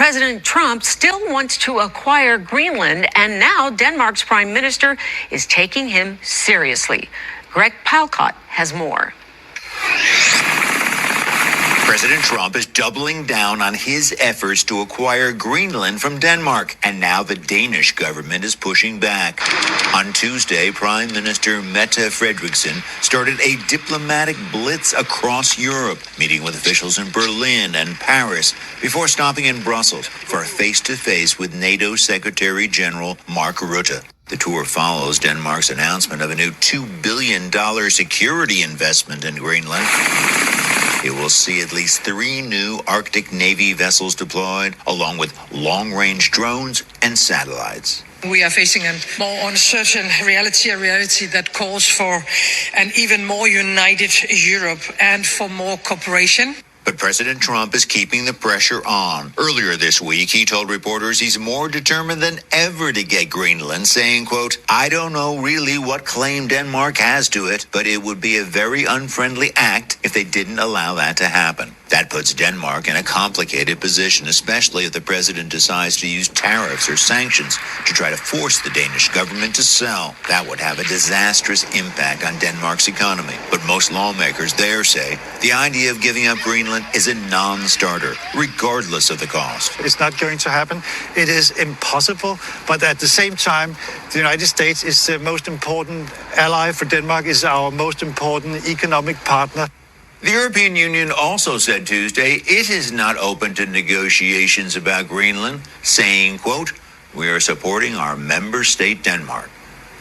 President Trump still wants to acquire Greenland, and now Denmark's prime minister is taking him seriously. Greg Palkot has more. President Trump is doubling down on his efforts to acquire Greenland from Denmark, and now the Danish government is pushing back. On Tuesday, Prime Minister Mette Frederiksen started a diplomatic blitz across Europe, meeting with officials in Berlin and Paris before stopping in Brussels for a face-to-face with NATO Secretary General Mark Rutte. The tour follows Denmark's announcement of a new $2 billion security investment in Greenland. It will see at least 3 new Arctic Navy vessels deployed, along with long-range drones and satellites. We are facing a more uncertain reality, a reality that calls for an even more united Europe and for more cooperation. But President Trump is keeping the pressure on. Earlier this week, he told reporters he's more determined than ever to get Greenland, saying, quote, "I don't know really what claim Denmark has to it, but it would be a very unfriendly act if they didn't allow that to happen." That puts Denmark in a complicated position, especially if the president decides to use tariffs or sanctions to try to force the Danish government to sell. That would have a disastrous impact on Denmark's economy. But most lawmakers there say the idea of giving up Greenland is a non-starter, regardless of the cost. It's not going to happen. It is impossible. But at the same time, the United States is the most important ally for Denmark, is our most important economic partner. The European Union also said Tuesday it is not open to negotiations about Greenland, saying, quote, "We are supporting our member state Denmark."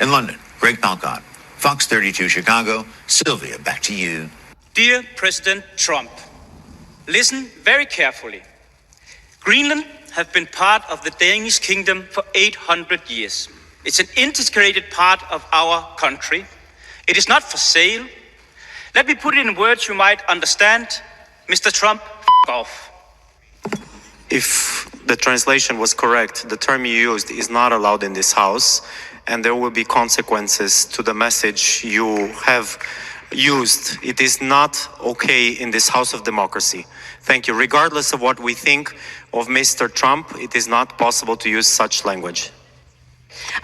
In London, Greg Palkot, Fox 32 Chicago. Sylvia, back to you. Dear President Trump, listen very carefully. Greenland has been part of the Danish kingdom for 800 years. It's an integrated part of our country. It is not for sale. Let me put it in words you might understand. Mr. Trump, f*** off. If the translation was correct, the term you used is not allowed in this house, and there will be consequences to the message you have used. It is not okay in this house of democracy. Thank you. Regardless of what we think of Mr. Trump, it is not possible to use such language.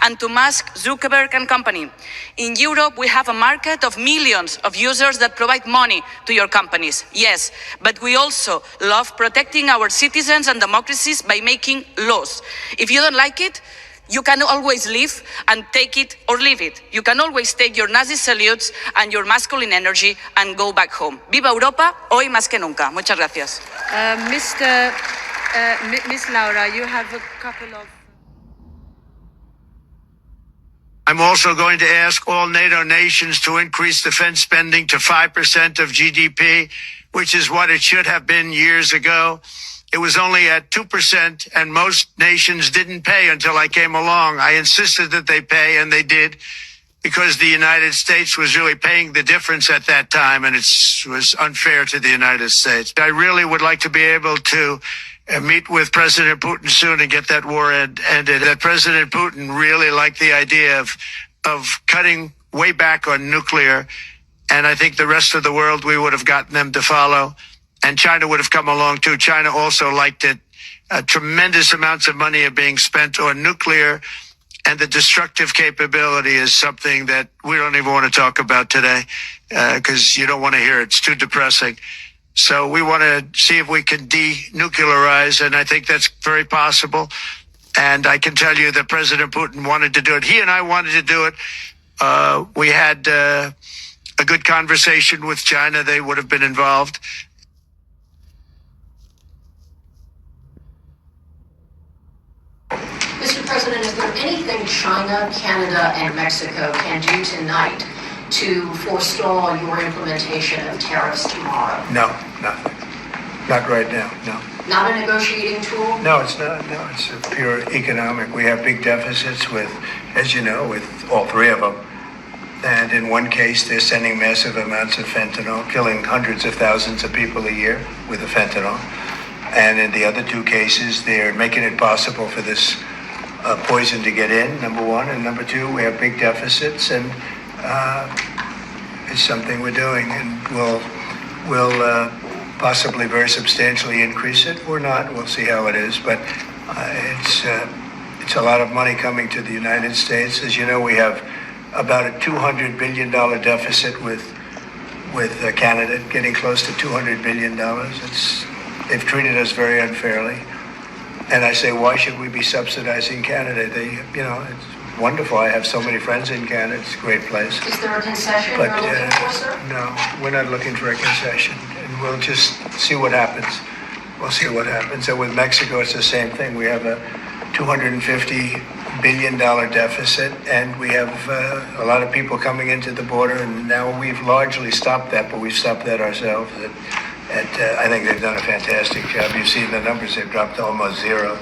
And to Musk, Zuckerberg and company. In Europe, we have a market of millions of users that provide money to your companies. Yes, but we also love protecting our citizens and democracies by making laws. If you don't like it, you can always leave and take it or leave it. You can always take your Nazi salutes and your masculine energy and go back home. Viva Europa, hoy más que nunca. Muchas gracias. Miss Laura, you have a couple of... I'm also going to ask all NATO nations to increase defense spending to 5% of GDP, which is what it should have been years ago. It was only at 2%, and most nations didn't pay until I came along. I insisted that they pay, and they did, because the United States was really paying the difference at that time, and it was unfair to the United States. I really would like to be able to meet with President Putin soon and get that war ended. That President Putin really liked the idea of cutting way back on nuclear. And I think the rest of the world, we would have gotten them to follow. And China would have come along too. China also liked it. Tremendous amounts of money are being spent on nuclear. And the destructive capability is something that we don't even want to talk about today because you don't want to hear it. It's too depressing. So we want to see if we can denuclearize, and I think that's very possible. And I can tell you that President Putin wanted to do it. He and I wanted to do it. We had a good conversation with China. They would have been involved. Mr. President, is there anything China, Canada, and Mexico can do tonight to forestall your implementation of tariffs tomorrow? No, nothing. Not right now, no. Not a negotiating tool? No, it's not. No, it's a pure economic. We have big deficits with, as you know, with all 3 of them. And in one case, they're sending massive amounts of fentanyl, killing hundreds of thousands of people a year with the fentanyl. And in the other 2 cases, they're making it possible for this poison to get in, number 1. And number 2, we have big deficits, and it's something we're doing. And we'll possibly very substantially increase it or not. We'll see how it is, but it's a lot of money coming to the United States. As you know, we have about a $200 billion deficit with Canada, getting close to $200 billion. They've treated us very unfairly. And I say, why should we be subsidizing Canada? It's wonderful. I have so many friends in Canada. It's a great place. Is there a concession But you're looking for, sir? no, we're not looking for a concession. And we'll just see what happens. We'll see what happens. And with Mexico, it's the same thing. We have a $250 billion deficit, and we have a lot of people coming into the border, and now we've largely stopped that, but we've stopped that ourselves. I think they've done a fantastic job. You've seen the numbers. They've dropped to almost zero.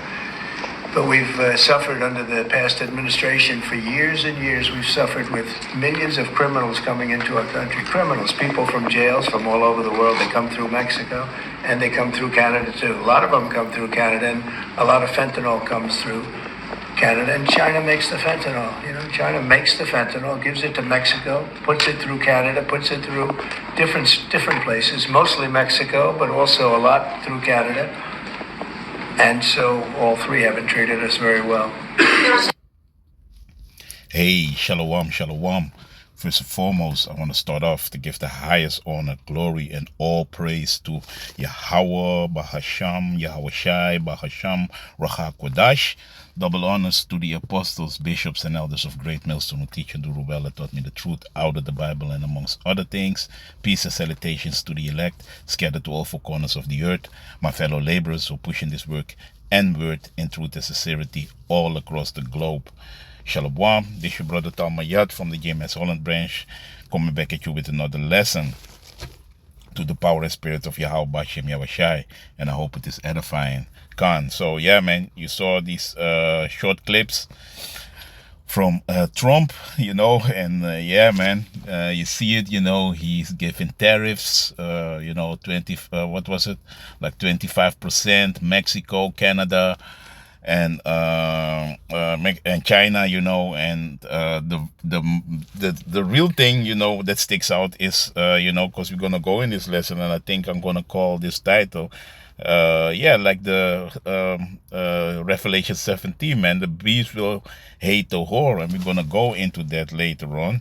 But we've suffered under the past administration for years and years. We've suffered with millions of criminals coming into our country. Criminals, people from jails from all over the world. They come through Mexico, and they come through Canada too. A lot of them come through Canada, and a lot of fentanyl comes through Canada. And China makes the fentanyl. China makes the fentanyl, gives it to Mexico, puts it through Canada, puts it through different places, mostly Mexico, but also a lot through Canada. And so all three haven't treated us very well. Hey, shalom, shalom. First and foremost, I want to start off to give the highest honor, glory, and all praise to Yahweh, Bahasham, Yahweh Shai, Bahasham, Racha Kodash. Double honors to the apostles, bishops, and elders of Great Millstone who teach and do well that taught me the truth out of the Bible and amongst other things. Peace and salutations to the elect, scattered to all four corners of the earth, my fellow laborers who push in this work and word in truth and sincerity all across the globe. Shalom, this is your brother Talmayat from the JMS Holland branch, coming back at you with another lesson to the power and spirit of Yahweh Bashem Yahushai, and I hope it is edifying. So yeah, man, you saw these short clips from Trump, and yeah, man, you see it, he's giving tariffs, 25%, Mexico, Canada, and China, and the real thing, that sticks out is, because we're gonna go in this lesson, and I think I'm gonna call this title, like the Revelation 17, man, the beast will hate the whore, and we're gonna go into that later on,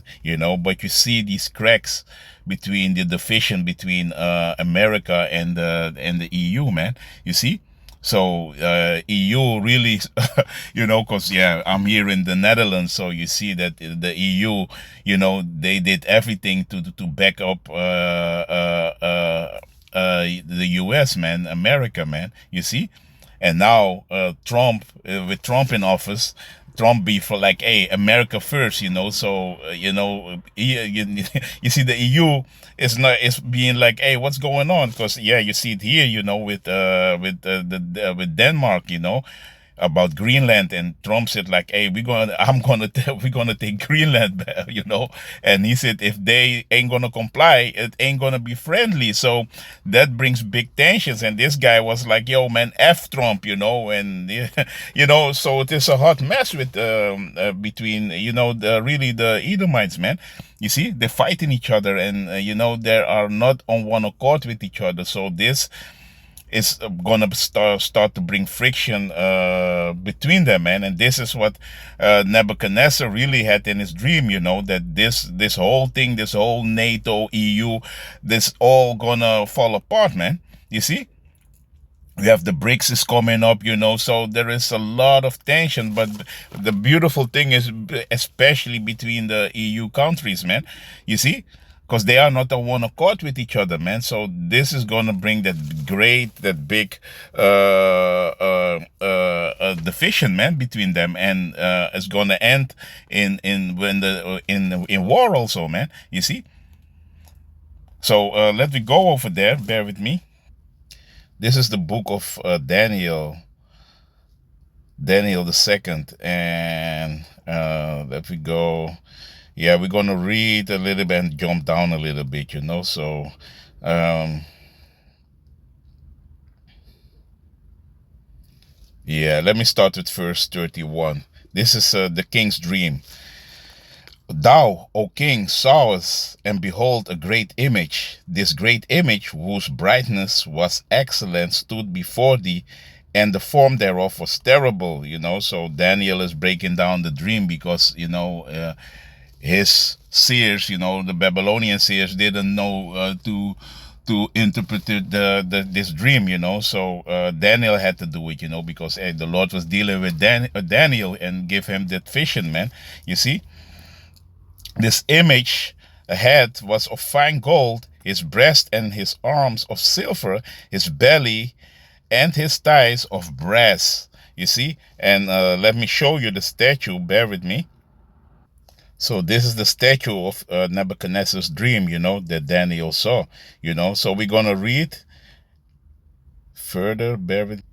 but you see these cracks between the division between America and the EU, man, you see. So EU really, because I'm here in the Netherlands, so you see that the EU, they did everything to back up the US, man, America, man, you see. And now Trump, with Trump in office, Trump be for like, hey, America first, so you see the EU is being like, hey, what's going on? Because you see it here, with Denmark, about Greenland, and Trump said like, hey, we're gonna take Greenland, and he said if they ain't gonna comply, it ain't gonna be friendly. So that brings big tensions, and this guy was like, yo, man, F Trump, and so it is a hot mess with between the Edomites, man. You see, they're fighting each other, and they are not on one accord with each other. So this is gonna start to bring friction between them, man. And this is what Nebuchadnezzar really had in his dream, that this whole thing, this whole NATO, EU, this all gonna fall apart, man. You see? We have the BRICS is coming up, so there is a lot of tension. But the beautiful thing is, especially between the EU countries, man, you see? Because they are not on one accord with each other, man. So this is going to bring that big division, man, between them, and it's going to end in war also, man. You see. So let me go over there. Bear with me. This is the book of Daniel the second, and let me go. Yeah, we're going to read a little bit and jump down a little bit, so let me start with verse 31. This is the king's dream. Thou, O king, sawest, and behold, a great image. This great image, whose brightness was excellent, stood before thee, and the form thereof was terrible. So Daniel is breaking down the dream because, his seers, the Babylonian seers, didn't know to interpret this dream, So Daniel had to do it, because the Lord was dealing with Daniel and give him that vision, man. You see? This image head was of fine gold, his breast and his arms of silver, his belly and his thighs of brass. You see? And let me show you the statue. Bear with me. So this is the statue of Nebuchadnezzar's dream, that Daniel saw, So we're going to read further. Bear with me.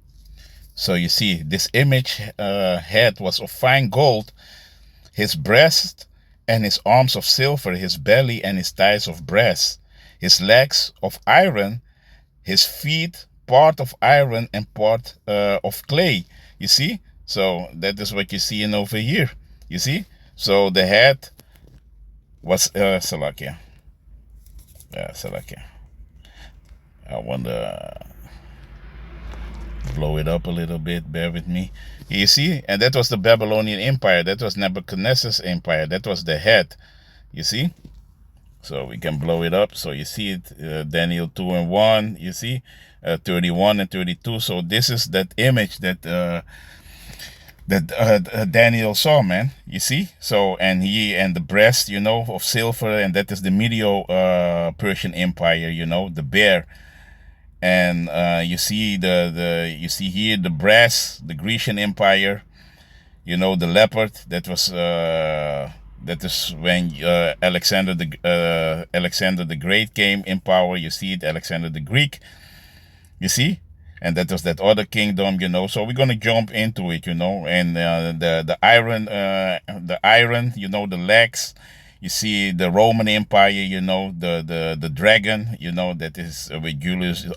So you see, this image head was of fine gold, his breast and his arms of silver, his belly and his thighs of brass, his legs of iron, his feet part of iron and part of clay. You see? So that is what you see in over here. You see? So the head was Salakia. Salakia. I want to blow it up a little bit. Bear with me. You see? And that was the Babylonian Empire. That was Nebuchadnezzar's empire. That was the head. You see? So we can blow it up. So you see it. Daniel 2 and 1. You see? 31 and 32. So this is that image that Daniel saw, man. You see? So, and the breast, of silver. And that is the Medo-Persian Empire, the bear. And you see you see here the brass, the Grecian Empire, the leopard. That is when Alexander the Great came in power. You see it, Alexander the Greek. You see, and that was that other kingdom. So we're gonna jump into it, and the iron, the legs. You see the Roman Empire, the dragon, that is with Julius,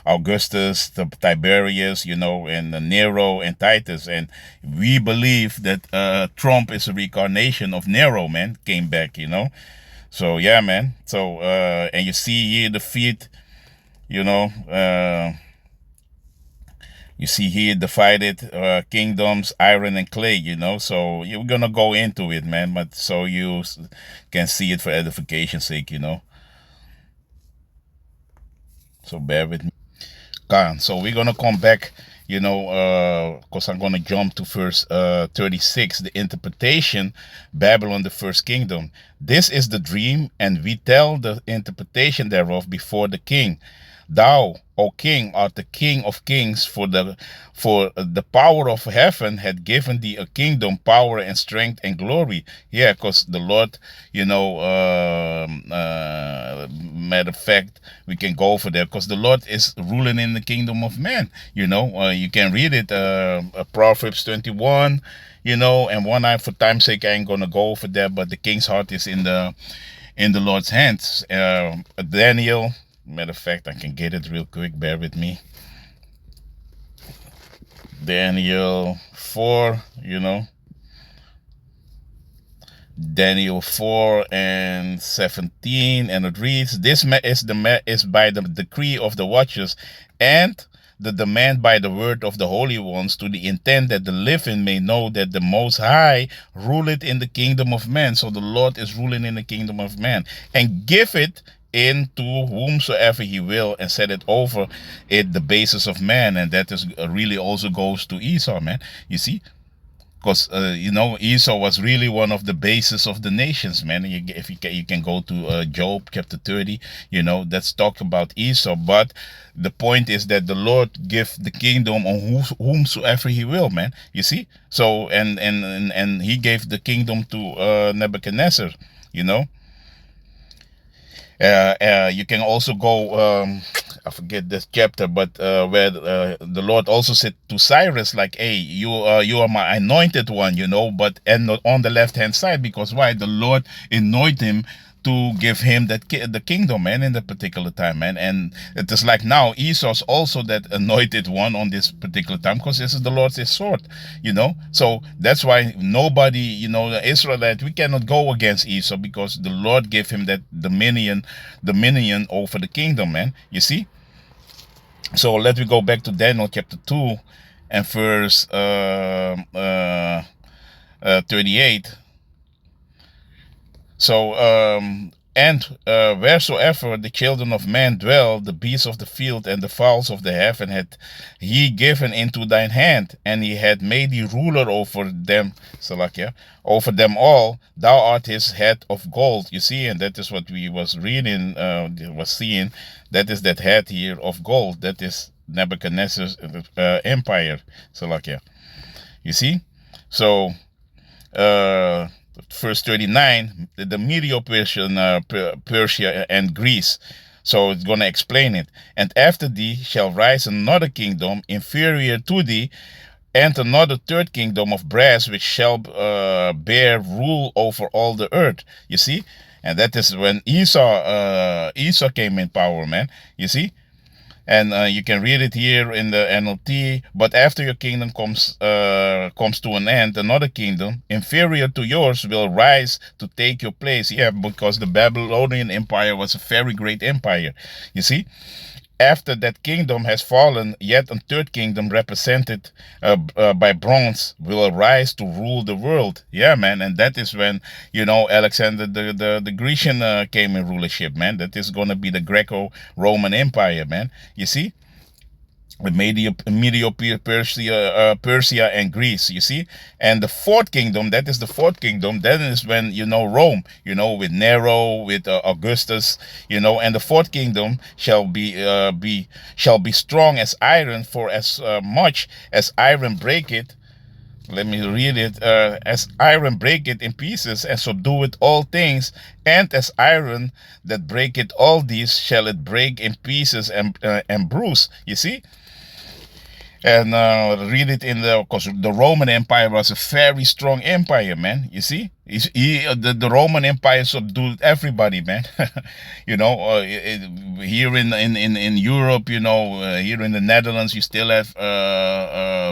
Augustus, Tiberius, and Nero and Titus. And we believe that Trump is a reincarnation of Nero, man, came back, So, yeah, man. So, and you see here the feet, you see here divided kingdoms, iron and clay, So we're going to go into it, man. But so you can see it for edification's sake, So bear with me. So we're going to come back, because I'm going to jump to verse 36. The interpretation, Babylon, the first kingdom. This is the dream, and we tell the interpretation thereof before the king. Thou, O king, art the king of kings, for the power of heaven had given thee a kingdom, power and strength and glory. Yeah, because the Lord, matter of fact, we can go for that, because the Lord is ruling in the kingdom of man. You can read it, Proverbs 21, and one eye for time's sake, I ain't gonna go over that, but the king's heart is in the Lord's hands. Daniel. Matter of fact, I can get it real quick. Bear with me. Daniel 4, Daniel 4 and 17, and it reads, "This is by the decree of the watchers, and the demand by the word of the holy ones, to the intent that the living may know that the Most High ruleth in the kingdom of man." So the Lord is ruling in the kingdom of man, and give it into whomsoever he will, and set it over it the basis of man. And that is really also goes to Esau, man. You see, because Esau was really one of the bases of the nations, man. If you can go to Job chapter 30, that's talk about Esau. But the point is that the Lord give the kingdom on whomsoever he will, man. You see, so and he gave the kingdom to Nebuchadnezzar. You can also go, I forget this chapter, but where the Lord also said to Cyrus, like, "Hey, you are my anointed one," but and on the left hand side, because why? The Lord anointed him to give him the kingdom, man, in that particular time, man. And it is like now Esau's also that anointed one on this particular time, because this is the Lord's sword, you know. So that's why nobody, you know, the Israelite, we cannot go against Esau, because the Lord gave him that dominion over the kingdom, man. You see. So let me go back to Daniel chapter 2 and verse 38. So, wheresoever the children of man dwell, the beasts of the field and the fowls of the heaven had he given into thine hand, and he had made thee ruler over them, Salakia, over them all. Thou art his head of gold. You see, and that is what we was reading, was seeing. That is that head here of gold. That is Nebuchadnezzar's empire, Salakia. You see, so. Verse 39, the Medo-Persian, Persia and Greece. So it's going to explain it. And after thee shall rise another kingdom inferior to thee, and another third kingdom of brass, which shall bear rule over all the earth. You see? And that is when Esau came in power, man. You see? And you can read it here in the NLT. But after your kingdom comes to an end, another kingdom inferior to yours will rise to take your place. Yeah, because the Babylonian Empire was a very great empire. You see? After that kingdom has fallen, yet a third kingdom represented by bronze will arise to rule the world. Yeah, man. And that is when, you know, Alexander the Grecian came in rulership, man. That is going to be the Greco-Roman Empire, man. You see? The Persia and Greece, you see. And the fourth kingdom, that is the fourth kingdom, that is when, you know, Rome, you know, with Nero, with Augustus, you know. And the fourth kingdom shall be strong as iron, for as much as iron break it. Let me read it. As iron break it in pieces, and subdue it all things, and as iron that break it all these, shall it break in pieces and bruise. You see. And read it because the Roman Empire was a very strong empire, man. You see, the Roman Empire subdued everybody, man. You know, here in Europe, you know, here in the Netherlands, you still have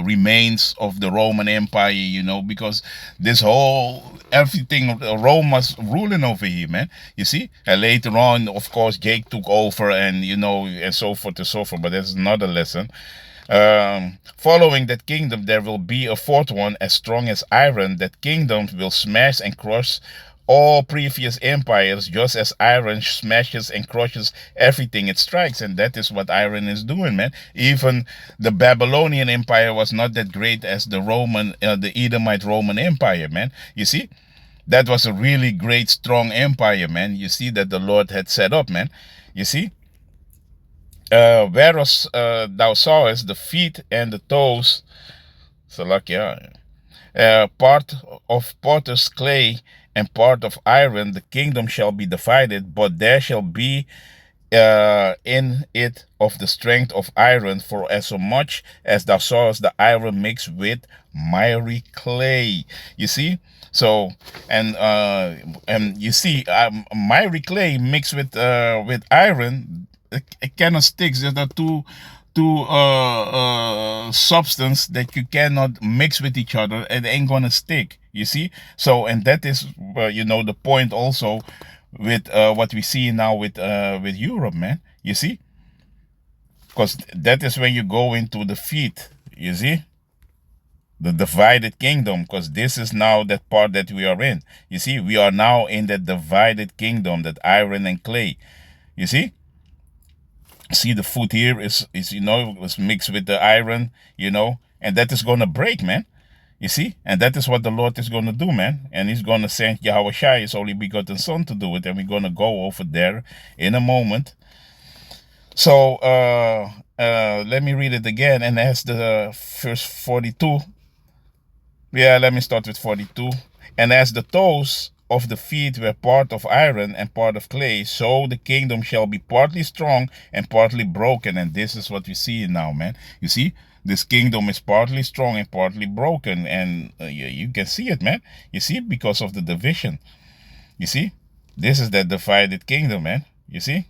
remains of the Roman Empire, you know, because this whole everything Rome was ruling over here, man. You see, and later on, of course, Jake took over, and you know, and so forth and so forth. But that's another lesson. Following that kingdom, there will be a fourth one as strong as iron. That kingdom will smash and crush all previous empires, just as iron smashes and crushes everything it strikes. And that is what iron is doing, man. Even the Babylonian Empire was not that great as the Edomite Roman Empire, man. You see, that was a really great, strong empire, man. You see, that the Lord had set up, man. You see. Whereas thou sawest the feet and the toes, Salakia, part of potter's clay and part of iron, the kingdom shall be divided, but there shall be in it of the strength of iron, for as so much as thou sawest the iron mixed with miry clay. You see. So and you see, miry clay mixed with iron. It cannot stick. There are two substance that you cannot mix with each other. It ain't gonna stick. You see. So, and that is you know, the point also with what we see now with Europe, man. You see, because that is when you go into the feet. You see, the divided kingdom, because this is now that part that we are in. You see, we are now in that divided kingdom, that iron and clay. You see. See, the foot here is you know, was mixed with the iron, you know, and that is going to break, man. You see, and that is what the Lord is going to do, man. And he's going to send Yahushua, his only begotten son, to do it. And we're going to go over there in a moment. So let me read it again. And that's the verse 42. Yeah, let me start with 42. And as the toes of the feet were part of iron and part of clay, so the kingdom shall be partly strong and partly broken. And this is what we see now, man. You see, this kingdom is partly strong and partly broken, and you can see it, man. You see, because of the division. You see, This is that divided kingdom, man. You see?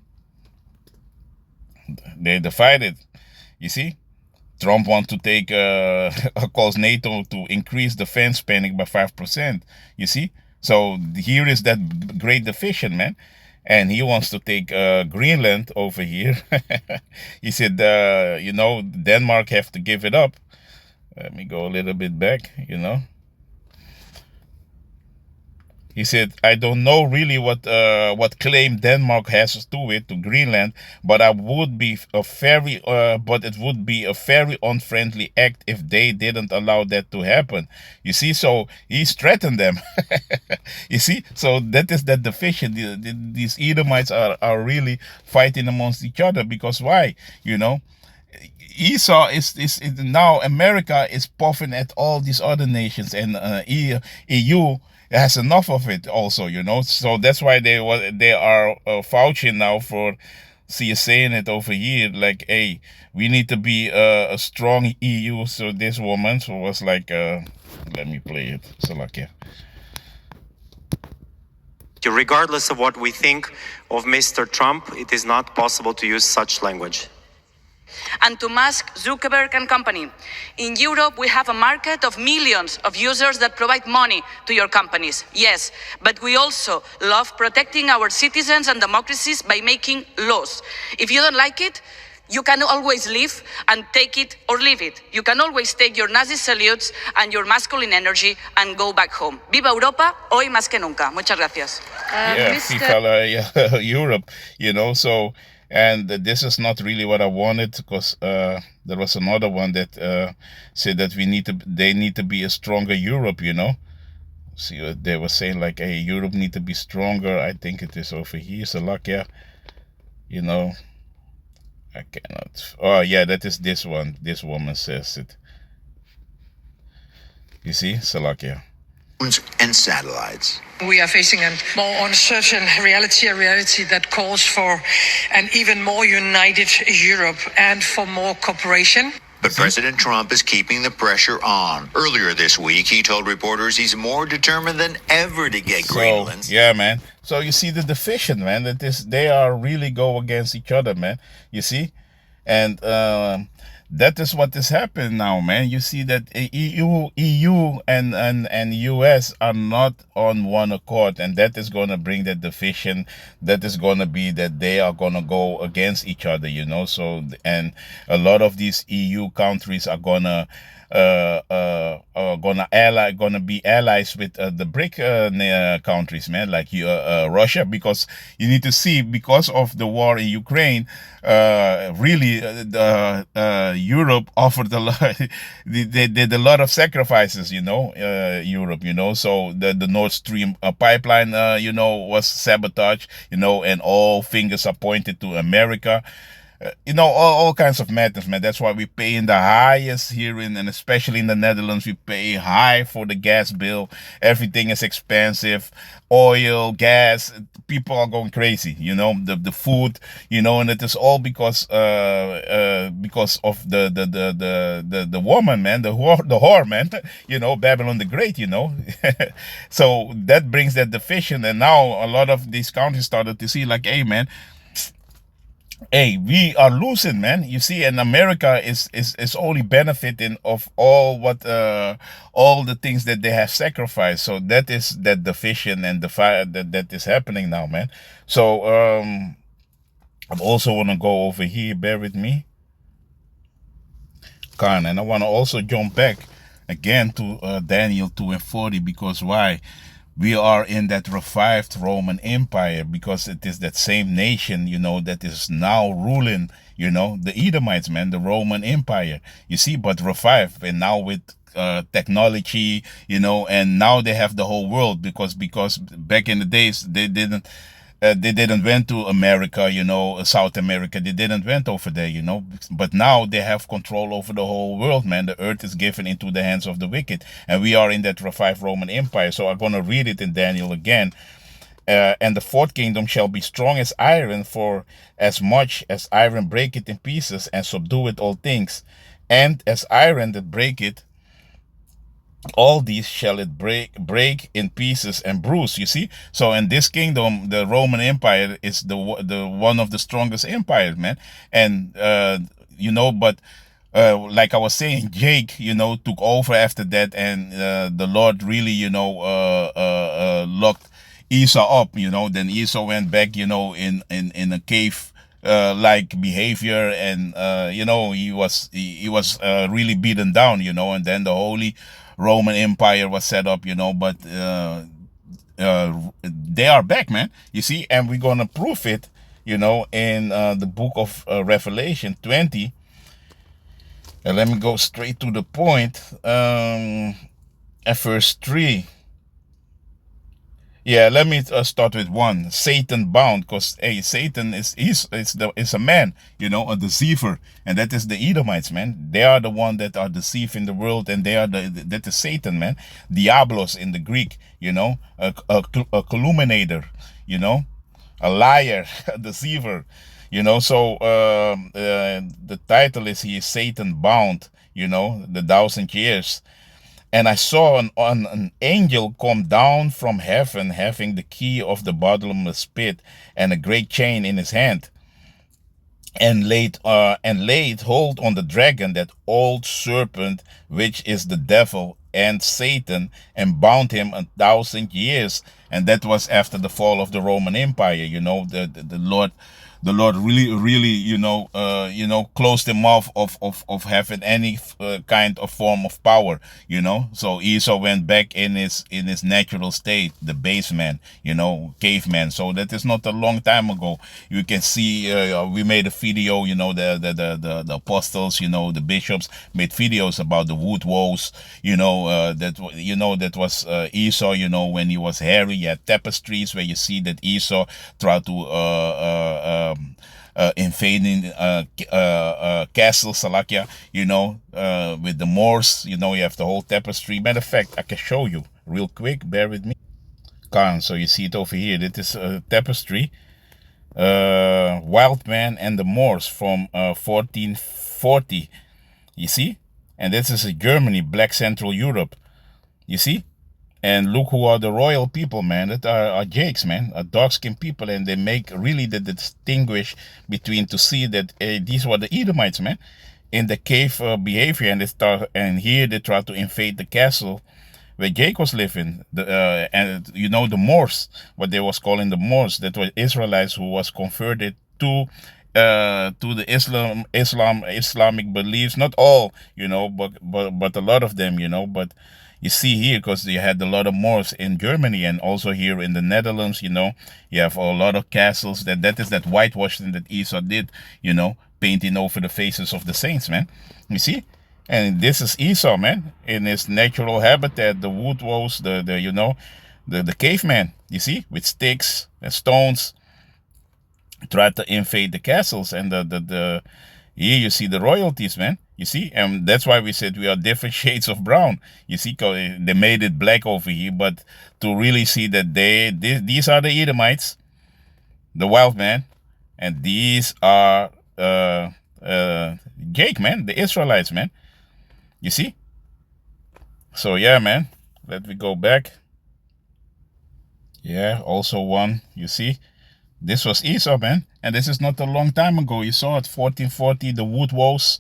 They divided. You see? Trump wants to take, calls NATO to increase defense spending by 5%. You see? So here is that great division, man. And he wants to take Greenland over here. He said, Denmark have to give it up. Let me go a little bit back, He said, I don't know really what claim Denmark has to it, to Greenland, but it would be a very unfriendly act if they didn't allow that to happen. You see, so he's threatened them. You see, so that is that division. These Edomites are really fighting amongst each other because why? Esau is now America is puffing at all these other nations, and EU has enough of it also, so that's why they are vouching now for, saying it over here, like, hey, we need to be a strong EU. So this woman was like, let me play it. So like, yeah. Regardless of what we think of Mr. Trump, it is not possible to use such language. And to Musk, Zuckerberg and company. In Europe, we have a market of millions of users that provide money to your companies. Yes, but we also love protecting our citizens and democracies by making laws. If you don't like it, you can always leave and take it or leave it. You can always take your Nazi salutes and your masculine energy and go back home. Viva Europa, hoy más que nunca. Muchas gracias. FIFA, Europe, so... And this is not really what I wanted, because there was another one that said that they need to be a stronger Europe, See what they were saying, like, hey, Europe need to be stronger. I think it is over here, Slovakia. I cannot. Oh yeah, that is this one. This woman says it. You see, Slovakia. And satellites. We are facing a more uncertain reality that calls for an even more united Europe and for more cooperation. But President Trump is keeping the pressure on. Earlier this week, he told reporters he's more determined than ever to get Greenland. Yeah, man. So you see the division, man. They are really go against each other, man. You see? And that is what is happening now, man. You see that EU and US are not on one accord, and that is going to bring that division. That is going to be that they are going to go against each other, So, and a lot of these EU countries are gonna be allies with the BRIC countries, man, like Russia, because you need to see, because of the war in Ukraine, really Europe offered a lot. They did a lot of sacrifices, Europe, so the Nord Stream pipeline, was sabotaged, and all fingers are pointed to America. All kinds of matters, man. That's why we pay in the highest here and especially in the Netherlands, we pay high for the gas bill. Everything is expensive. Oil, gas, people are going crazy, the food, and it is all because of the woman, man, the whore, man, Babylon the Great, So that brings that division, and now a lot of these countries started to see, like, hey, man, hey, we are losing, man. You see, and America is only benefiting of all the things that they have sacrificed. So that is that division and the fire that is happening now, man. So I also want to go over here. Bear with me, Khan, and I want to also jump back again to Daniel 2:40, because why? We are in that revived Roman Empire, because it is that same nation, that is now ruling, the Edomites, man, the Roman Empire. You see, but revived, and now with technology, and now they have the whole world, because back in the days they didn't went to America, South America. They didn't went over there, But now they have control over the whole world, man. The earth is given into the hands of the wicked. And we are in that revived Roman Empire. So I'm going to read it in Daniel again. And the fourth kingdom shall be strong as iron, for as much as iron break it in pieces and subdue it all things. And as iron that break it all these shall it break in pieces and bruise. You see, so in this kingdom, the Roman Empire is the one of the strongest empires, man. And but like I was saying, Jake, took over after that, and the Lord really, locked Esau up. Then Esau went back, in a cave like behavior, and he was really beaten down, and then the Holy Roman Empire was set up, but they are back, man. You see, and we're gonna prove it, in the book of Revelation 20. And let me go straight to the point. At verse 3. Yeah, let me start with 1. Satan bound, because Satan is a man, a deceiver, and that is the Edomites, man. They are the one that are deceiving the world, and that is Satan, man. Diablos in the Greek, a calumniator, a liar, a deceiver, So the title is he is Satan bound, the 1,000 years. And I saw an angel come down from heaven, having the key of the bottomless pit and a great chain in his hand, and laid hold on the dragon, that old serpent, which is the devil and Satan, and bound him 1,000 years. And that was after the fall of the Roman Empire. The Lord really, closed him off of having any kind of form of power, So Esau went back in his natural state, the base man, caveman. So that is not a long time ago. You can see we made a video, the apostles, the bishops made videos about the wood walls, that was Esau, when he was hairy. He had tapestries where you see that Esau tried to invading Castle Salakia, with the Moors, you have the whole tapestry. Matter of fact, I can show you real quick. Bear with me. So you see it over here. This is a tapestry. Wild Man and the Moors from 1440. You see? And this is Germany, Black Central Europe. You see? And look who are the royal people, man. That are Jakes, man. Are dark-skinned people. And they make really the distinguish between to see that these were the Edomites, man. In the cave behavior. And here they try to invade the castle where Jake was living. The Moors. What they was calling the Moors. That were Israelites who was converted to the Islamic beliefs. Not all, but a lot of them, But you see here, because you had a lot of Moors in Germany, and also here in the Netherlands, you have a lot of castles. That is that whitewashing that Esau did, painting over the faces of the saints, man. You see? And this is Esau, man, in his natural habitat, the wood walls, the caveman, you see, with sticks and stones, tried to invade the castles. And here you see the royalties, man. You see, and that's why we said we are different shades of brown. You see, they made it black over here, but to really see that these are the Edomites, the wild man, and these are Jake, man, the Israelites, man. You see? So yeah, man, let me go back. Yeah, also one, you see? This was Esau, man, and this is not a long time ago. You saw it, 1440, the wood walls.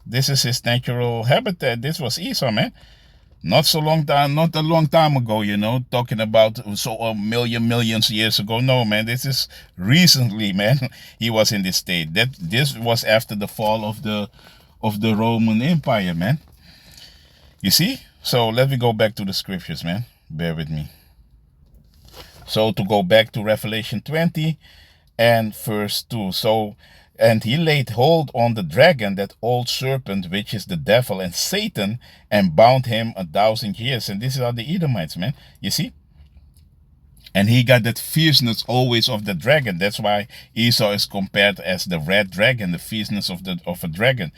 This is his natural habitat. This was Esau, man. Not a long time ago, talking about millions years ago. No, man, this is recently, man. He was in this state. This was after the fall of the Roman Empire, man. You see? So let me go back to the scriptures, man. Bear with me. So to go back to Revelation 20 and verse 2. And he laid hold on the dragon, that old serpent, which is the devil and Satan, and bound him 1,000 years. And these are the Edomites, man. You see? And he got that fierceness always of the dragon. That's why Esau is compared as the red dragon, the fierceness of a dragon.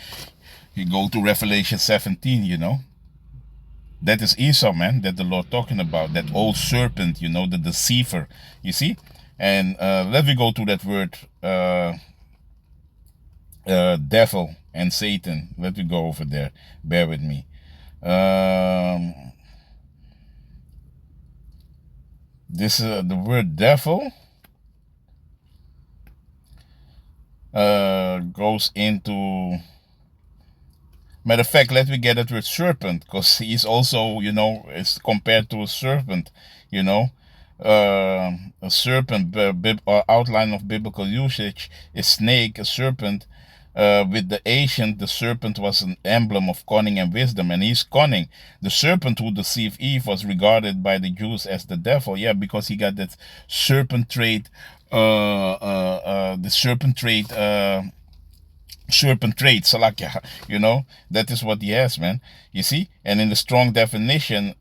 You go to Revelation 17, That is Esau, man, that the Lord talking about. That old serpent, the deceiver. You see? And let me go to that word, devil and Satan. Let me go over there. Bear with me. This the word devil goes into. Matter of fact, let me get it with serpent, because he's also, is compared to a serpent, a serpent, outline of biblical usage is snake, a serpent. With the ancient, the serpent was an emblem of cunning and wisdom, and he's cunning. The serpent who deceived Eve was regarded by the Jews as the devil, because he got that serpent trait, the serpent trait, Salakia, that is what he has, man. You see? And in the strong definition,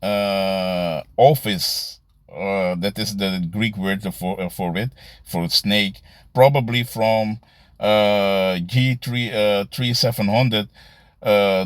office, that is the Greek word for it, for snake, probably from G3700,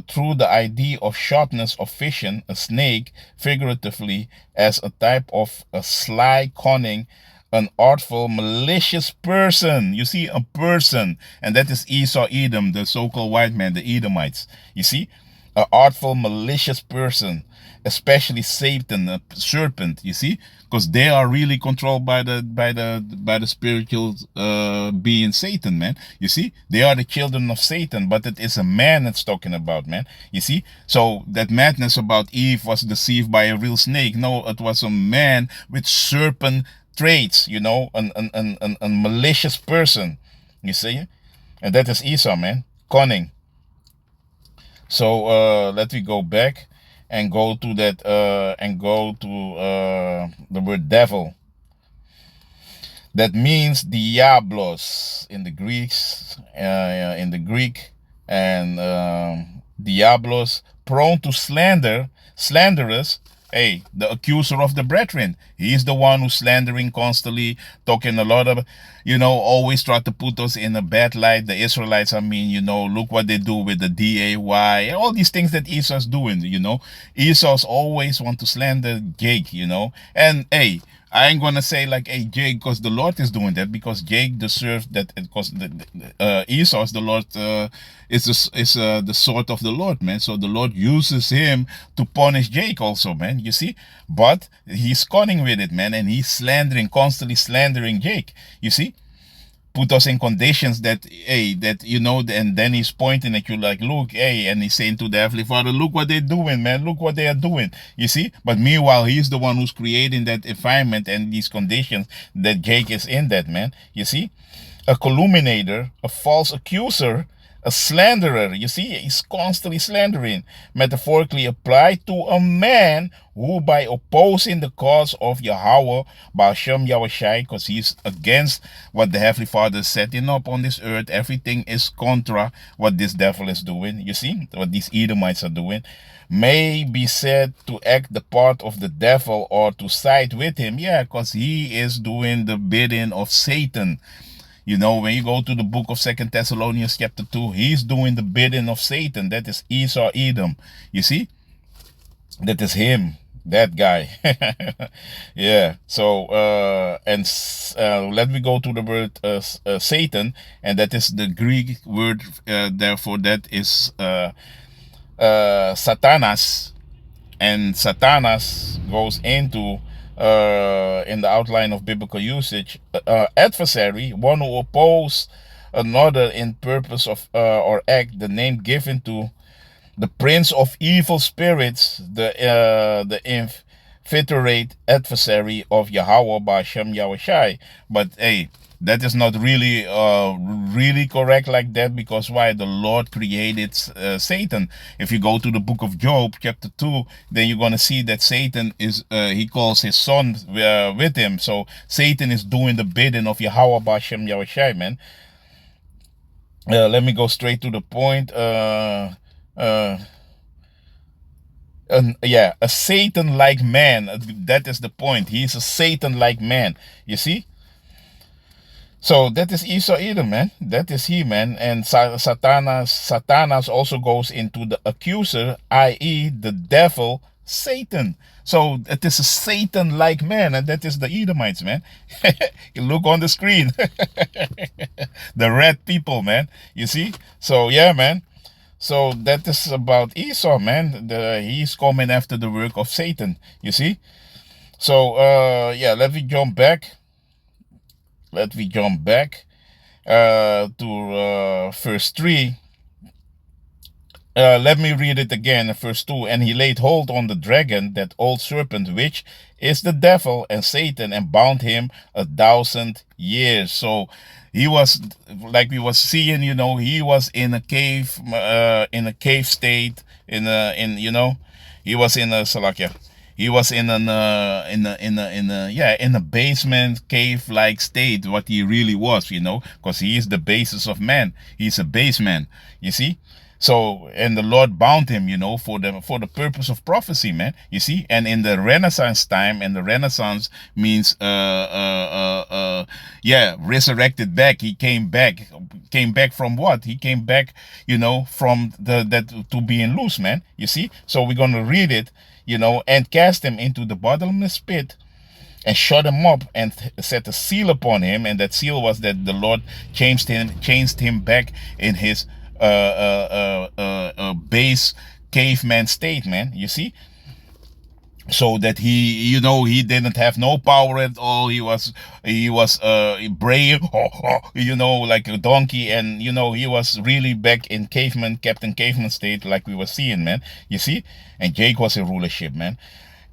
through the idea of sharpness of vision, a snake, figuratively, as a type of a sly, cunning, an artful, malicious person. You see, a person. And that is Esau, Edom, the so-called white man, the Edomites. You see, an artful, malicious person, especially Satan, a serpent. You see, because they are really controlled by the spiritual being Satan, man. You see, they are the children of Satan, but it is a man that's talking about, man. You see, so that madness about Eve was deceived by a real snake. No, it was a man with serpent traits, a malicious person, you see, and that is Esau, man, cunning. So let me go back and go to that, the word devil. That means diablos in the Greeks, and diablos, prone to slander, slanderous. Hey, the accuser of the brethren. He's the one who's slandering constantly, talking a lot of, always try to put us in a bad light. The Israelites, look what they do with the DAY, all these things that Esau's doing, Esau's always want to slander Jake, and hey, I ain't gonna say like, hey, Jake, because the Lord is doing that, because Jake deserved that, because Esau's the Lord, is the sword of the Lord, man. So the Lord uses him to punish Jake also, man. You see, but he's cunning with it, man, and he's constantly slandering Jake. You see, put us in conditions that, hey, and then he's pointing at you like, look, hey, and he's saying to the Heavenly Father, look what they're doing, man, look what they are doing, you see. But meanwhile, he's the one who's creating that environment and these conditions that Jake is in, that, man, you see. A calumniator, a false accuser, a slanderer, you see, he's constantly slandering, metaphorically applied to a man who, by opposing the cause of Yahweh, Ba'ashem Yahushai, because he's against what the Heavenly Father is setting up on this earth, everything is contra what this devil is doing, you see, what these Edomites are doing, may be said to act the part of the devil or to side with him, because he is doing the bidding of Satan. When you go to the book of 2 Thessalonians chapter 2, he's doing the bidding of Satan. That is Esau, Edom. You see? That is him, that guy. Yeah. So, let me go to the word Satan, and that is the Greek word, therefore, that is Satanas. And Satanas goes into, in the outline of biblical usage, adversary, one who opposes another in purpose of or act, the name given to the prince of evil spirits, the inveterate adversary of Yahweh Ba'ashem Yahushai. But hey, that is not really really correct like that, because why? The Lord created Satan. If you go to the book of Job chapter 2, then you're going to see that Satan is, he calls his son with him. So Satan is doing the bidding of Yahweh Ba'ashem Yahushai, man. Let me go straight to the point. A Satan-like man. That is the point. He's a Satan-like man. You see? So that is Esau Edom, man. That is he, man. And Satanas also goes into the accuser, i.e. the devil, Satan. So it is a Satan-like man, and that is the Edomites, man. You look on the screen. The red people, man. You see? So yeah, man. So that is about Esau, man. He's coming after the work of Satan, you see. So yeah, let me jump back to verse 3. Let me read it again, verse 2. And he laid hold on the dragon, that old serpent, which is the devil and Satan, and bound him 1,000 years. So he was, like we was seeing, he was in a cave state, he was in a Salakia. He was in a basement cave-like state, what he really was, because he is the basis of man. He's a base man, you see. So, and the Lord bound him, for the purpose of prophecy, man. You see, and in the Renaissance time, and the Renaissance means, resurrected back. He came back from what? He came back, from to being loose, man. You see. So we're gonna read it, and cast him into the bottomless pit, and shut him up, and set a seal upon him, and that seal was that the Lord changed him back in his base caveman state, man. You see, so that he didn't have no power at all. He was brave, like a donkey, and he was really back in Captain Caveman state, like we were seeing, man. You see, and Jake was in rulership, man.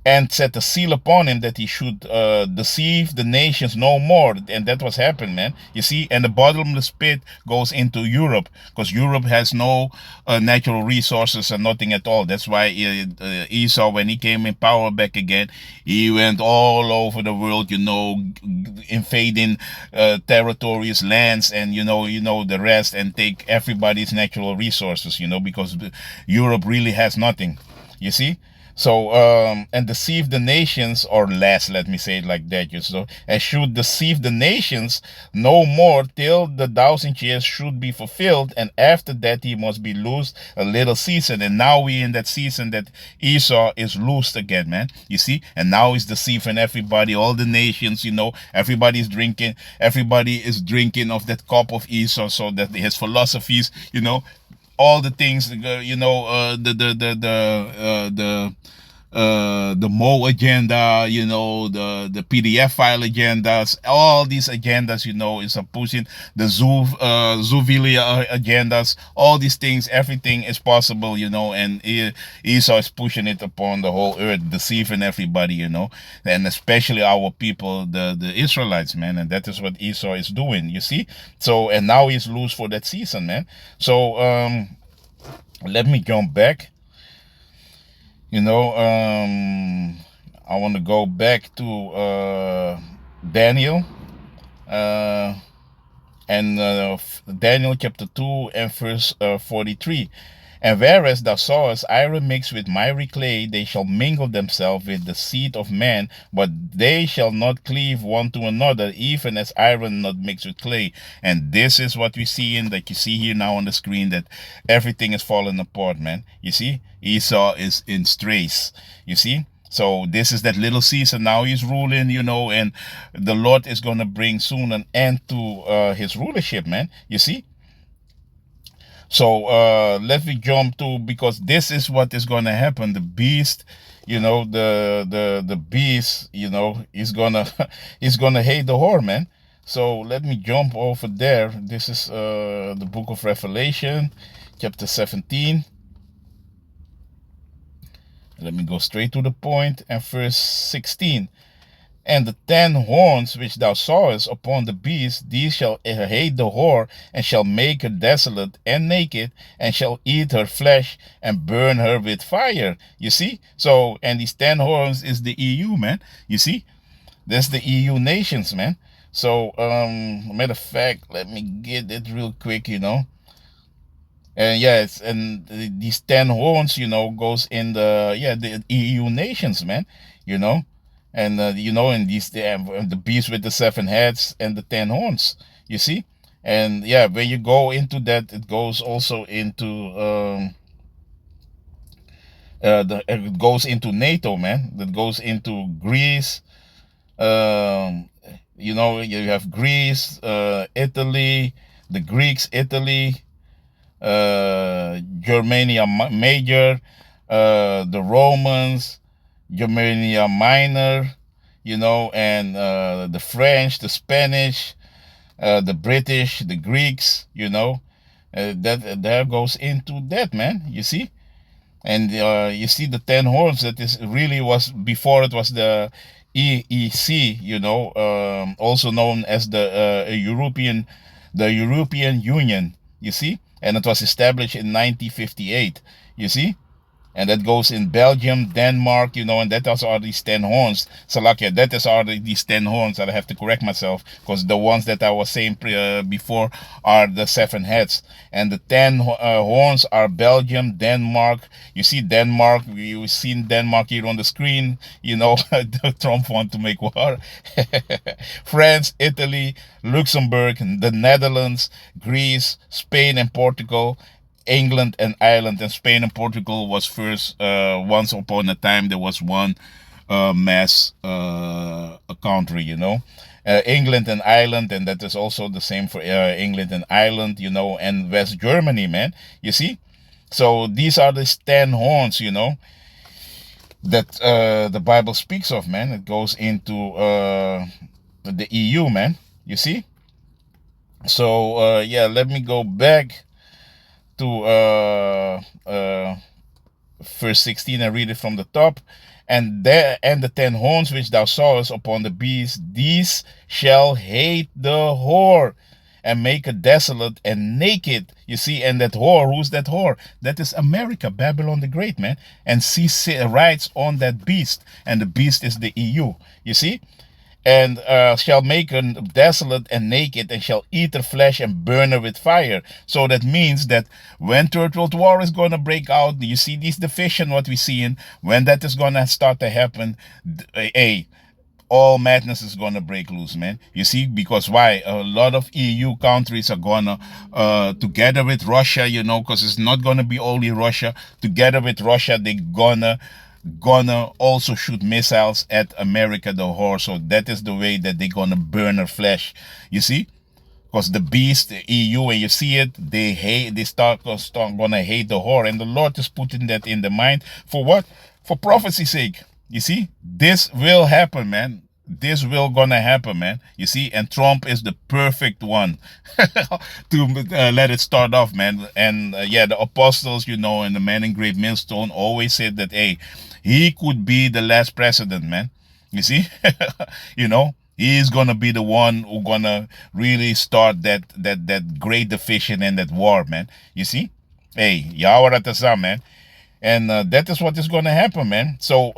And set a seal upon him that he should deceive the nations no more. And that was happened, man. You see, and the bottomless pit goes into Europe, because Europe has no natural resources and nothing at all. That's why Esau, when he came in power back again, he went all over the world, invading territories, lands, and the rest, and take everybody's natural resources, because Europe really has nothing. You see. So, and deceive the nations, or less, let me say it like that, and should deceive the nations no more till the 1,000 years should be fulfilled, and after that he must be loosed a little season. And now we in that season that Esau is loosed again, man. You see, and now he's deceiving everybody, all the nations, everybody is drinking of that cup of Esau, so that his philosophies, all the things, the Mo agenda, the PDF file agendas, all these agendas, is pushing the Zuvilia agendas, all these things, everything is possible, and Esau is pushing it upon the whole earth, deceiving everybody, and especially our people, the Israelites, man, and that is what Esau is doing, you see. So, and now he's loose for that season, man. So, let me jump back. I want to go back to Daniel, Daniel chapter 2 and verse 43. And whereas thou sawest iron mixed with miry clay, they shall mingle themselves with the seed of man, but they shall not cleave one to another, even as iron not mixed with clay. And this is what we see that you see here now on the screen, that everything is falling apart, man. You see, Esau is in straits. You see. So this is that little season. Now he's ruling, and the Lord is going to bring soon an end to his rulership, man. You see. So let me jump to, because this is what is going to happen. The beast, the beast, is gonna hate the whore, man. So let me jump over there. This is the book of Revelation, chapter 17. Let me go straight to the point, and verse 16. And the 10 horns which thou sawest upon the beast, these shall hate the whore, and shall make her desolate and naked, and shall eat her flesh, and burn her with fire. You see? So, and these 10 horns is the EU, man. You see? That's the EU nations, man. So, matter of fact, let me get it real quick, And yes, and these 10 horns, goes in the EU nations, man, And, and these, the beast with the 7 heads and the 10 horns, you see? And yeah, when you go into that, it goes also into, it goes into NATO, man. That goes into Greece. You have Greece, Italy, the Greeks, Italy, Germania Major, the Romans, Germania Minor, and the French, the Spanish, the British, the Greeks, that there goes into that, man. You see, and you see the 10 horns. That is really was before it was the EEC, also known as the European Union. You see, and it was established in 1958. You see. And that goes in Belgium, Denmark, and that are these 10 horns. Salakia, that is these 10 horns. I have to correct myself, because the ones that I was saying before are the 7 heads. And the 10 horns are Belgium, Denmark. You see Denmark, you've seen Denmark here on the screen. Trump want to make war. France, Italy, Luxembourg, the Netherlands, Greece, Spain, and Portugal. England and Ireland, and Spain and Portugal was first. Once upon a time, there was one mass country, England and Ireland, and that is also the same for England and Ireland, and West Germany, man. You see? So these are the 10 horns, that the Bible speaks of, man. It goes into the EU, man. You see? So, let me go back to verse 16 and read it from the top. And the 10 horns which thou sawest upon the beast, these shall hate the whore and make it desolate and naked. You see, and that whore, who's that whore? That is America, Babylon the Great, man. And she rides on that beast, and the beast is the EU. You see? And shall make her desolate and naked, and shall eat her flesh and burn her with fire. So that means that when Third World War is going to break out, you see this division, what we see in, when that is going to start to happen, all madness is going to break loose, man. You see, because why? A lot of EU countries are going to, together with Russia, because it's not going to be only Russia, together with Russia, they're gonna also shoot missiles at America, the whore. So that is the way that they're gonna burn her flesh. You see, because the beast, the EU, when you see it, they start gonna hate the whore, and the Lord is putting that in the mind for what? For prophecy's sake. You see, this will happen, man. This will gonna happen, man. You see, and Trump is the perfect one to let it start off, man. And the apostles, and the man in great millstone always said that, he could be the last president, man. You see, he's gonna be the one who gonna really start that great division and that war, man. You see, Yahweh Ratazah, man. And that is what is gonna happen, man. So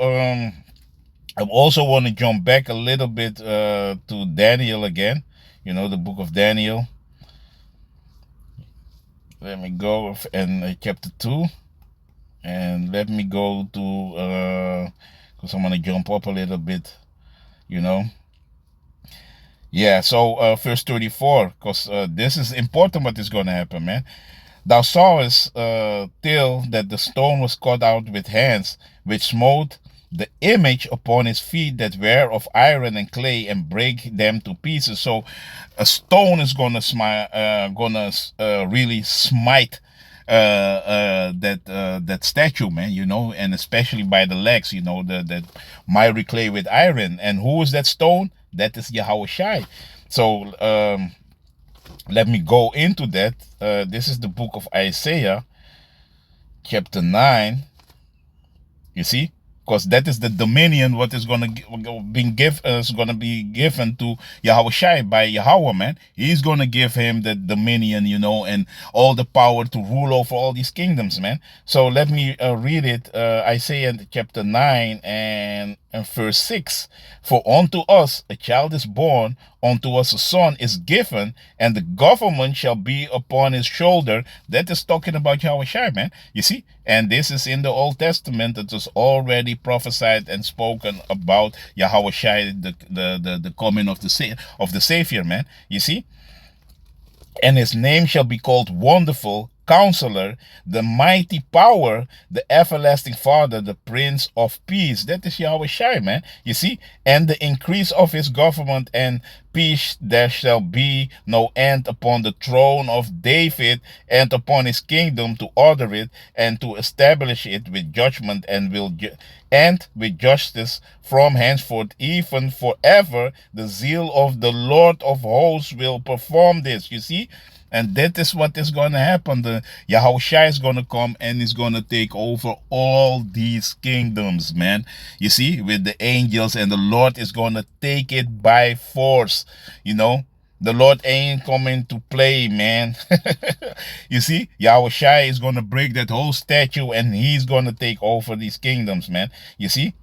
I also want to jump back a little bit to Daniel again, the book of Daniel. Let me go and chapter 2, and let me go to because I'm gonna jump up a little bit, So verse 34, because this is important what is gonna happen, man. Thou sawest till that the stone was cut out with hands, which smote the image upon his feet that were of iron and clay, and break them to pieces. So a stone is gonna really smite that statue, man, and especially by the legs, that miry clay with iron. And who is that stone? That is Yahweh Shai. So let me go into that. This is the book of Isaiah, chapter 9. You see, because that is the dominion what is going to be given to Yahweh Shai by Yahweh, man. He's going to give him the dominion, and all the power to rule over all these kingdoms, man. So let me read it. Isaiah chapter 9 and verse 6. For unto us a child is born, unto us a son is given, and the government shall be upon his shoulder. That is talking about Yahweh Shai, man. You see? And this is in the Old Testament. It was already prophesied and spoken about Yahweh Shai, the coming of the Savior, man. You see? And his name shall be called Wonderful, Counselor, the mighty power, the everlasting Father, the Prince of Peace. That is Yahweh Shai, man. You see? And the increase of his government and peace, there shall be no end upon the throne of David and upon his kingdom, to order it and to establish it with judgment and with justice from henceforth, even forever. The zeal of the Lord of hosts will perform this. You see? And that is what is going to happen. The Yahushua is going to come and is going to take over all these kingdoms, man. You see, with the angels, and the Lord is going to take it by force. You know, the Lord ain't coming to play, man. You see, Yahushua is going to break that whole statue and he's going to take over these kingdoms, man. You see?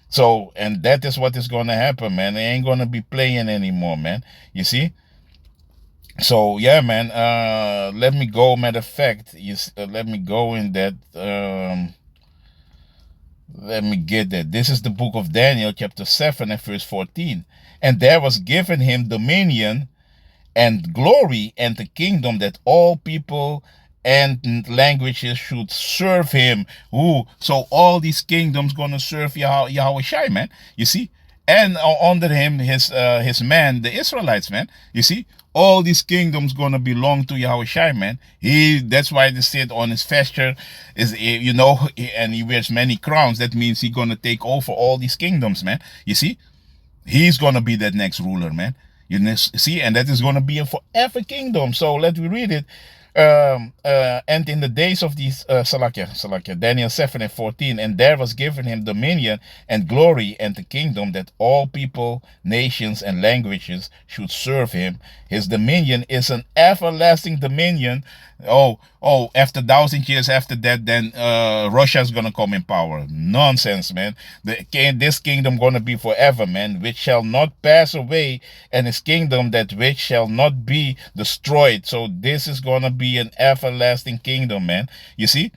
So, and that is what is going to happen, man. They ain't going to be playing anymore, man. You see? So yeah, man, let me go. Matter of fact, let me go in that. Let me get that. This is the book of Daniel, chapter 7 and verse 14. And there was given him dominion and glory and the kingdom, that all people and languages should serve him. Ooh, so all these kingdoms gonna serve Yahweh Shai, man. You see? And under him, his man, the Israelites, man. You see? All these kingdoms gonna belong to Yahweh Shai, man. That's why they sit on his vesture, is, you know, and he wears many crowns. That means he's gonna take over all these kingdoms, man. You see, he's gonna be that next ruler, man. You see, and that is gonna be a forever kingdom. So let me read it. And in the days of these Salakia, Daniel 7 and 14, and there was given him dominion and glory and the kingdom, that all people, nations, and languages should serve him. His dominion is an everlasting dominion. After 1,000 years after that, then Russia's gonna come in power. Nonsense, man. This kingdom gonna be forever, man, which shall not pass away, and his kingdom that which shall not be destroyed. So this is gonna be an everlasting kingdom, man. You see?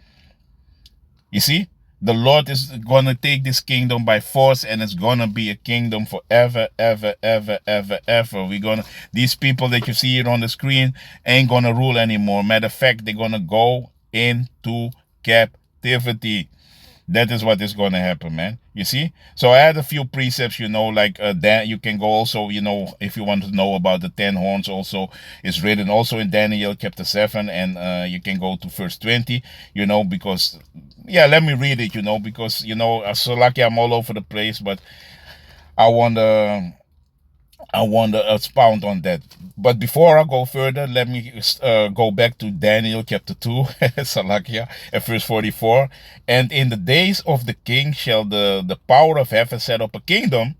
You see? The Lord is gonna take this kingdom by force, and it's gonna be a kingdom forever, ever, ever, ever, ever. These people that you see here on the screen ain't gonna rule anymore. Matter of fact, they're gonna go into captivity. That is what is going to happen, man. You see? So I had a few precepts, you know, like that. You can go also, you know, if you want to know about the 10 horns, also is written also in Daniel chapter 7, and you can go to verse 20, you know, because, yeah, let me read it, you know, because, you know, so lucky I'm all over the place, but I want to expound on that. But before I go further, let me go back to Daniel chapter 2, Salakia, at verse 44. And in the days of the king shall the power of heaven set up a kingdom,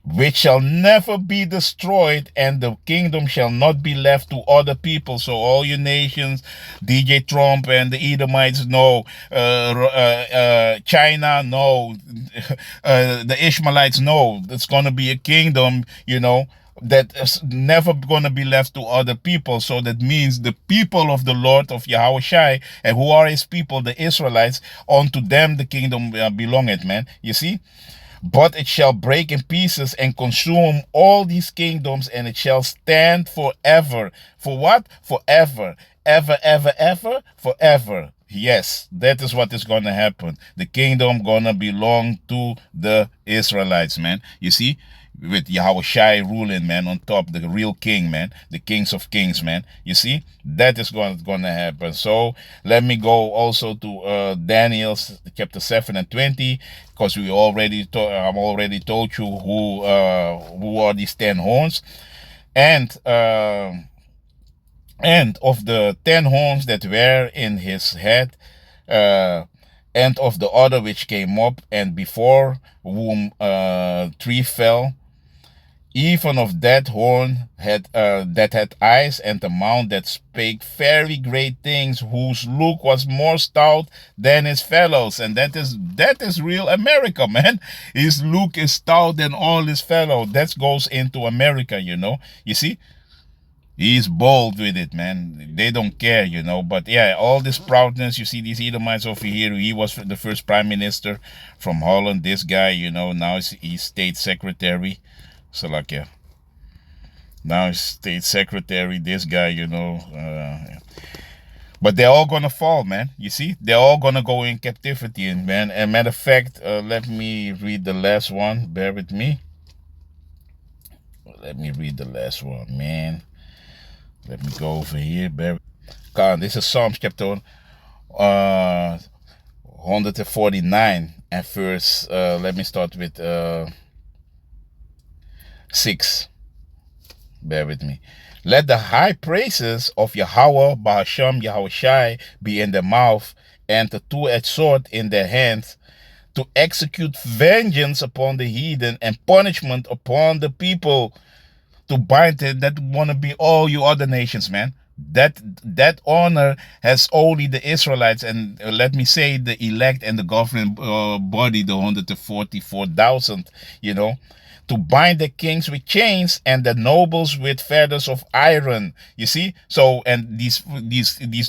which shall never be destroyed, and the kingdom shall not be left to other people. So all you nations, DJ Trump and the Edomites, no. China, no. The Ishmaelites, no. It's going to be a kingdom, you know, that is never going to be left to other people. So that means the people of the Lord of Yahweh Shai, and who are his people, the Israelites, unto them the kingdom belongeth, man. You see? But it shall break in pieces and consume all these kingdoms, and it shall stand forever. For what? Forever. Ever, ever, ever, forever. Yes, that is what is going to happen. The kingdom going to belong to the Israelites, man. You see? With Yahweh Shai ruling, man, on top, the real king, man, the kings of kings, man. You see, that is going to happen. So let me go also to Daniel chapter 7 and 20, because I've already told you who are these 10 horns, and of the 10 horns that were in his head, and of the other which came up, and before whom 3 fell. Even of that horn that had eyes, and the mouth that spake very great things, whose look was more stout than his fellows. And that is real America, man. His look is stout than all his fellows. That goes into America, you know. You see? He's bold with it, man. They don't care, you know. But yeah, all this proudness, you see these Edomites over here. He was the first prime minister from Holland. This guy, you know, now he's state secretary. Salakia. Now he's state secretary, this guy, you know. But they're all gonna fall, man. You see, they're all gonna go in captivity, and man. And matter of fact, let me read the last one. Bear with me. Let me read the last one, man. Let me go over here. God, this is Psalms chapter 149 and verse. Let me start with 6. Bear with me. Let the high praises of Yahweh, Bahasham, Yahushai be in their mouth, and the two-edged sword in their hands, to execute vengeance upon the heathen and punishment upon the people, to bind it that want to be all you other nations, man. That honor has only the Israelites, and let me say the elect and the governing body, the 144,000, you know, to bind the kings with chains and the nobles with fetters of iron. You see, so and these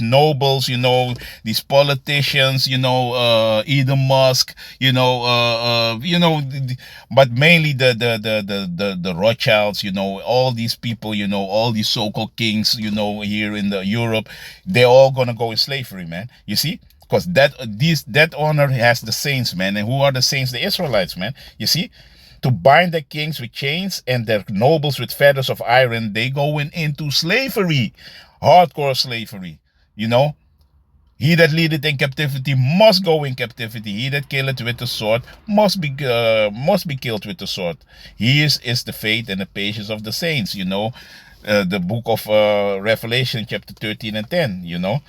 nobles, you know, these politicians, you know, Elon Musk, but mainly the Rothschilds, you know, all these people, you know, all these so-called kings, you know, here in the Europe, they're all gonna go in slavery, man. You see. Because that honor has the saints, man. And who are the saints? The Israelites, man. You see? To bind the kings with chains and their nobles with fetters of iron, they going into slavery, hardcore slavery. You know, he that leadeth in captivity must go in captivity. He that killeth with the sword must be killed with the sword. He is the faith and the patience of the saints. You know, the book of Revelation, chapter 13 and 10. You know.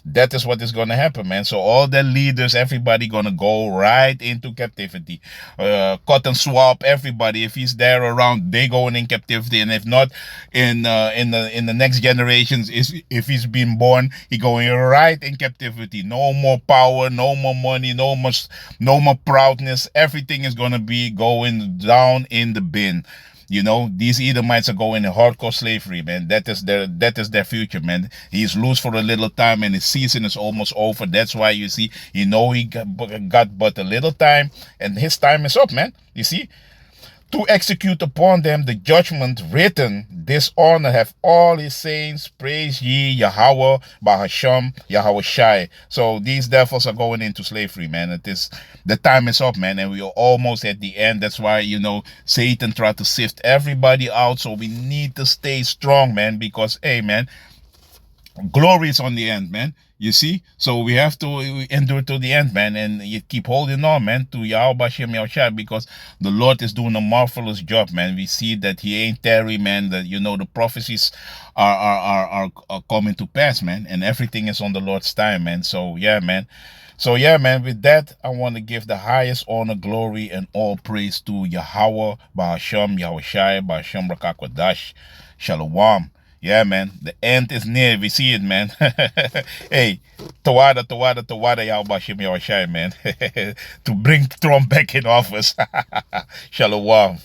That is what is going to happen, man. So all the leaders, everybody going to go right into captivity. Cut and swap everybody. If he's there around, they going in captivity. And if not, in the next generations, if he's been born, he going right in captivity. No more power, no more money, no more proudness. Everything is going to be going down in the bin. You know, these Edomites are going in hardcore slavery, man. That is their future, man. He's loose for a little time and his season is almost over. That's why you see, you know, he got but a little time and his time is up, man. You see? To execute upon them the judgment written, this honor have all his saints, praise ye Yahweh, Bahasham, Yahushai. So these devils are going into slavery, man. The time is up, man, and we are almost at the end. That's why, you know, Satan tried to sift everybody out. So we need to stay strong, man, because, hey, man, glory is on the end, man. You see? So we have to endure to the end, man. And you keep holding on, man, to Yahweh Shem Yahushua, because the Lord is doing a marvelous job, man. We see that he ain't tarry, man. That, you know, the prophecies are coming to pass, man. And everything is on the Lord's time, man. So, yeah, man. With that, I want to give the highest honor, glory, and all praise to Yahweh, Bahasham, Yahushai, Bahasham Rakakwadash, Shalom. Yeah, man, the end is near. We see it, man. Hey, Tawada, Yahweh Shem Yahushai, man. To bring Trump back in office. Shalom.